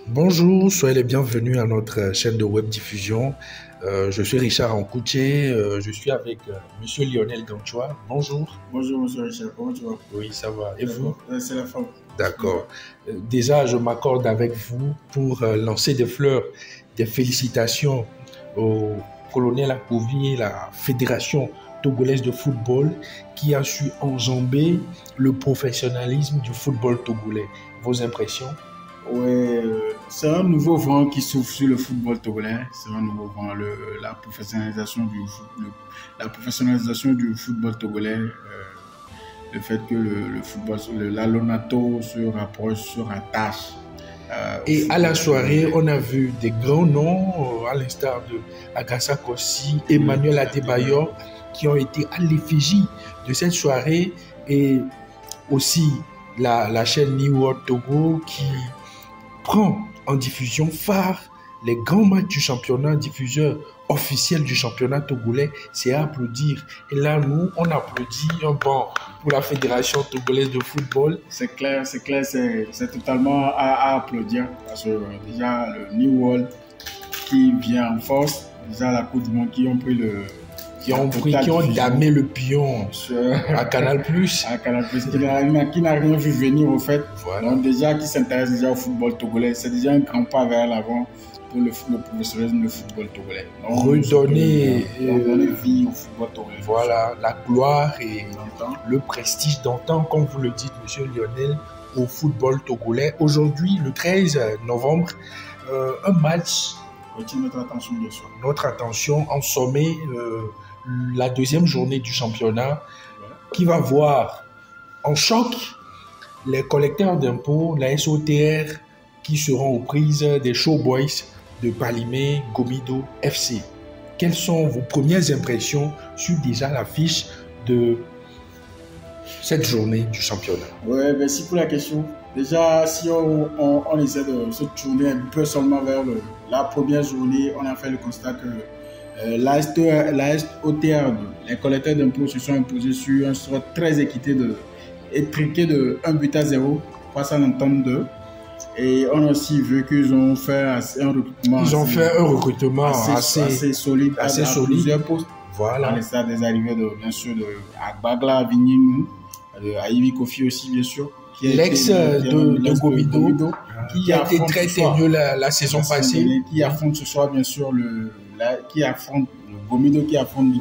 Bonjour, soyez les bienvenus à notre chaîne de web diffusion. Je suis Richard Ankouché, je suis avec Monsieur Lionel Ganchois. Bonjour. Bonjour, monsieur Richard, comment tu vas? Oui, ça va. Et vous? C'est la forme. D'accord. Déjà, je m'accorde avec vous pour lancer des fleurs, des félicitations au colonel Akovi et la Fédération togolaise de football qui a su enjamber le professionnalisme du football togolais. Vos impressions? Ouais, c'est un nouveau vent qui souffle sur le football togolais. C'est un nouveau vent, la professionnalisation du football togolais. Le fait que le football, l'Alonato se rapproche, se rattache. Et à la soirée, on a vu des grands noms, à l'instar de Agassa Kossi, Emmanuel Adebayor, qui ont été à l'effigie de cette soirée, et aussi la chaîne New World Togo qui prend en diffusion phare les grands matchs du championnat, diffuseur officiel du championnat togolais. C'est à applaudir. Et là, nous, on applaudit un banc pour la Fédération togolaise de football. C'est clair, c'est totalement à applaudir. Parce que déjà, le New World qui vient en force, déjà la Coupe du Monde qui ont pris qui ont damé le pion à Canal+. À Canal+, qui n'a rien vu venir au fait. Voilà. Donc déjà, qui s'intéresse déjà au football togolais. C'est déjà un grand pas vers l'avant pour le professionnalisme du football togolais. Redonner vie au football togolais. Voilà, la gloire et le prestige d'antan, comme vous le dites, monsieur Lionel, au football togolais. Aujourd'hui, le 13 novembre, un match retient notre attention, bien sûr. Notre attention en sommet, la deuxième journée du championnat, qui va voir en choc les collecteurs d'impôts, la SOTR, qui seront aux prises des Showboys de Palimé Gomido FC. Quelles sont vos premières impressions sur déjà l'affiche de cette journée du championnat? Oui, merci pour la question. Déjà, si on essaie de se tourner un peu seulement vers la première journée, on a fait le constat que la SOTR, les collecteurs d'impôts se sont imposés sur un sort très équité et trinqué de 1-0 face à l'Entente 2. Et on a aussi vu qu'ils ont fait un recrutement assez solide à plusieurs postes. Voilà. À l'instar des arrivées bien sûr de Agbagla Avignon, à Ivy Kofi aussi bien sûr. L'ex de Gomido, qui a été très ténu la saison passée. Qui affronte ce soir bien sûr qui affronte le Gomido, qui affronte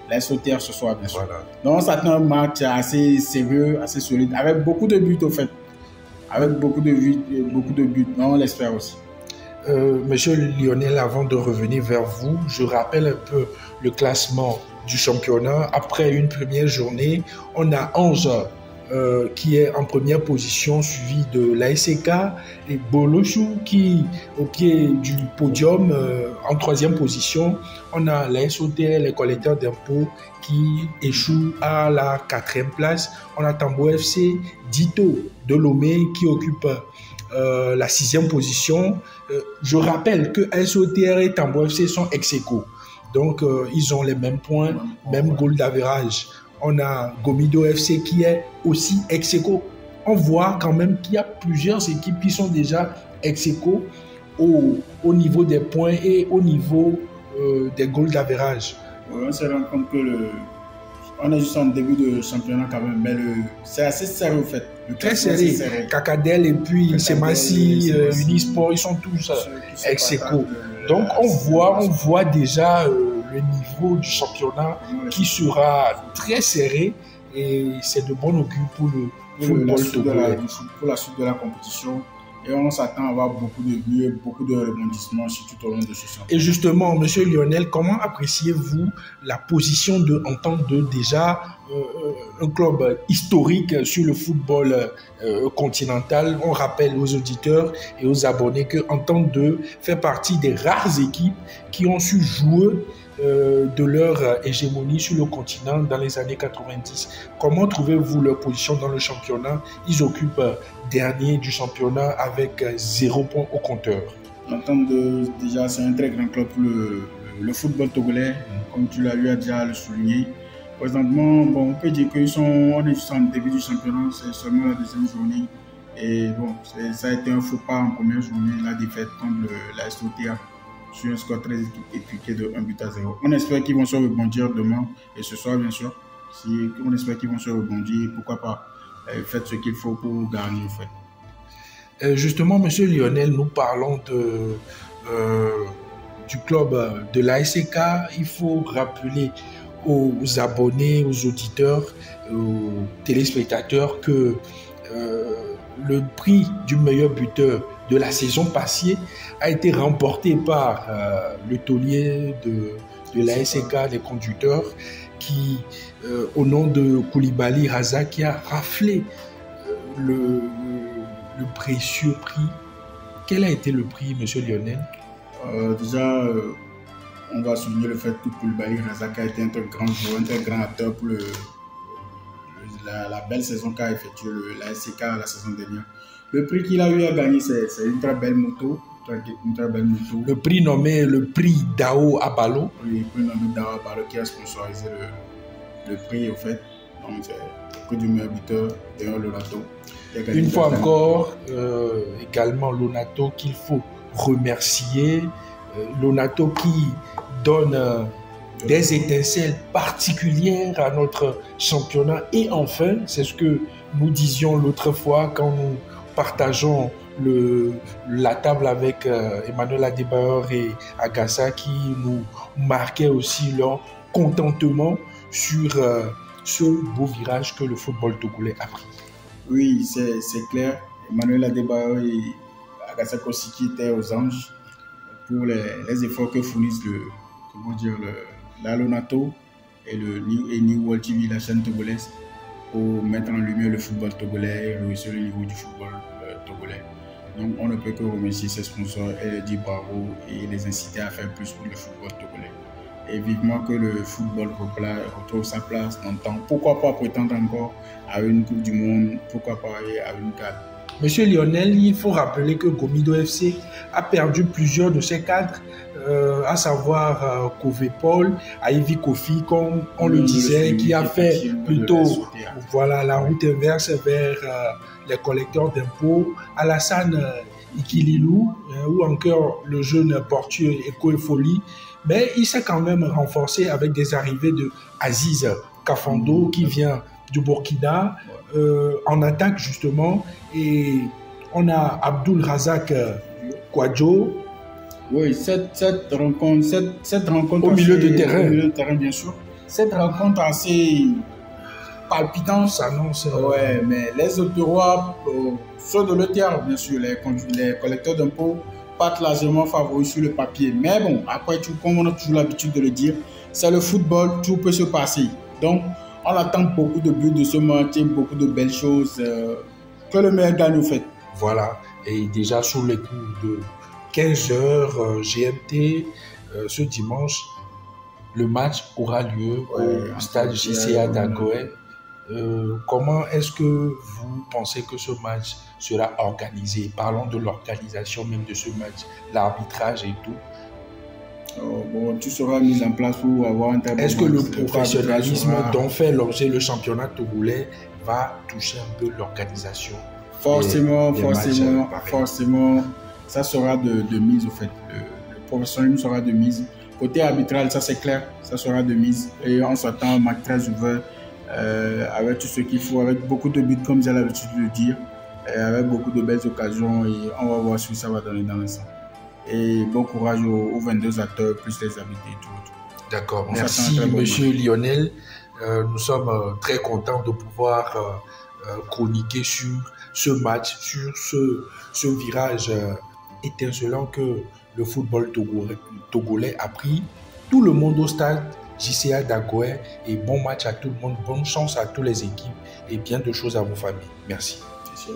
la SOTR ce soir bien sûr. Voilà. Donc ça a un match assez sérieux, assez solide, avec beaucoup de buts au fait. Avec beaucoup de buts, mais on l'espère aussi. Monsieur Lionel, avant de revenir vers vous, je rappelle un peu le classement du championnat. Après une première journée, on a 11 qui est en première position, suivi de l'ASK et Bolochou qui au pied du podium en troisième position. On a la SOTR, les collecteurs d'impôts, qui échouent à la 4e place. On a Tambo FC, Dito de Lomé qui occupe la 6e position. Je rappelle que SOTR et Tambo FC sont ex-aequo. Donc ils ont les mêmes points, même goal d'average. On a Gomido FC qui est aussi ex-aequo. On voit quand même qu'il y a plusieurs équipes qui sont déjà ex-aequo au niveau des points et au niveau des goals d'average. On se rend compte que on est juste en début de championnat quand même, mais c'est assez serré au fait. Très serré. Kakadel et puis Semassi, Unisport, ils sont tous ex-aequo. Donc on voit déjà le niveau du championnat qui sera très serré, et c'est de bon augure pour le football togolais. Pour la suite de la compétition. Et on s'attend à avoir beaucoup de buts et beaucoup de rebondissements tout au long de ce championnat. Et justement, monsieur Lionel, comment appréciez-vous la position de Entente 2, déjà un club historique sur le football continental? On rappelle aux auditeurs et aux abonnés que Entente 2 fait partie des rares équipes qui ont su jouer de leur hégémonie sur le continent dans les années 90. Comment trouvez-vous leur position dans le championnat? Ils occupent dernier du championnat avec 0 point au compteur. L'Entente 2, déjà, c'est un très grand club pour le football togolais, comme tu l'as eu déjà le souligner. Présentement, on peut dire qu'on est juste en début du championnat, c'est seulement la deuxième journée. Et bon, ça a été un faux pas en première journée, la défaite contre l'AS OTA sur un score très étriqué de 1-0. On espère qu'ils vont se rebondir demain et ce soir, bien sûr. On espère qu'ils vont se rebondir, pourquoi pas, faites ce qu'il faut pour gagner, en fait. Justement, monsieur Lionel, nous parlons du club de l'ASK. Il faut rappeler aux abonnés, aux auditeurs, aux téléspectateurs que le prix du meilleur buteur de la saison passée a été remporté par le taulier de l'ASK des conducteurs qui, au nom de Koulibaly Razak, qui a raflé le précieux prix. Quel a été le prix, monsieur Lionel? Déjà, on va souligner le fait que Koulibaly Razak a été un très grand joueur, un très grand acteur pour la belle saison qu'a effectuée l'ASK la saison dernière. Le prix qu'il a eu à gagner, c'est une très belle moto. Le prix nommé le prix Dao Abalo. Oui, le prix nommé Dao Abalo qui a sponsorisé le prix, au fait. Donc, c'est le prix du meilleur buteur, d'ailleurs, Lonato. Une fois encore, également Lonato qu'il faut remercier. Lonato qui donne des étincelles particulières à notre championnat. Et enfin, c'est ce que nous disions l'autre fois quand nous partageons la table avec Emmanuel Adebayor et Agassa, qui nous marquaient aussi leur contentement sur ce beau virage que le football togolais a pris. Oui, c'est clair. Emmanuel Adebayor et Agassa Kosiki étaient aux anges pour les efforts que fournissent la Lonato et New World TV, la chaîne togolaise, pour mettre en lumière le football togolais et rehausser le niveau du football togolais. Donc on ne peut que remercier ces sponsors et leur dire bravo et les inciter à faire plus pour le football togolais. Et vivement que le football retrouve sa place dans le temps. Pourquoi pas prétendre encore à une Coupe du Monde, pourquoi pas à une CAN. Monsieur Lionel, il faut rappeler que Gomido FC a perdu plusieurs de ses cadres, à savoir Kové Paul, Ivy Kofi, comme on le disait, qui a fait plutôt la route inverse vers les collecteurs d'impôts, Alassane Ikililou, ou encore le jeune portier Eko Efoli. Mais il s'est quand même renforcé avec des arrivées de Aziz Kafando qui vient du Burkina en attaque justement, et on a Abdul Razak Kwadjo. Oui, cette rencontre au milieu de terrain, bien sûr. Cette rencontre assez palpitante s'annonce. Ouais, mais les Autorois, ceux de l'ETR, bien sûr, les collecteurs d'impôts, partent largement favoris sur le papier. Mais bon, après tout, comme on a toujours l'habitude de le dire, c'est le football, tout peut se passer. Donc, on attend beaucoup de buts de ce match, beaucoup de belles choses. Que le meilleur gagne, au fait. Voilà, et déjà sur les coups de 15h GMT, ce dimanche, le match aura lieu au stade JCA d'Agoé. Comment est-ce que vous pensez que ce match sera organisé? Parlons de l'organisation même de ce match, l'arbitrage et tout. Bon, tout sera mis en place pour avoir un tableau. Est-ce que le professionnalisme dont fait l'objet le championnat togolais va toucher un peu l'organisation? Forcément, ça sera de mise au fait. Le professionnalisme sera de mise. Côté arbitral, ça c'est clair, ça sera de mise. Et on s'attend à un match très ouvert, avec tout ce qu'il faut, avec beaucoup de buts comme j'ai l'habitude de le dire, et avec beaucoup de belles occasions, et on va voir ce que ça va donner dans l'instant. Et bon courage aux 22 acteurs, plus les arbitres et tout. D'accord, merci monsieur Lionel. Nous sommes très contents de pouvoir chroniquer sur ce match, sur ce virage étincelant que le football togolais a pris. Tout le monde au stade JCA d'Agoé, et bon match à tout le monde, bonne chance à toutes les équipes et bien de choses à vos familles. Merci. Merci.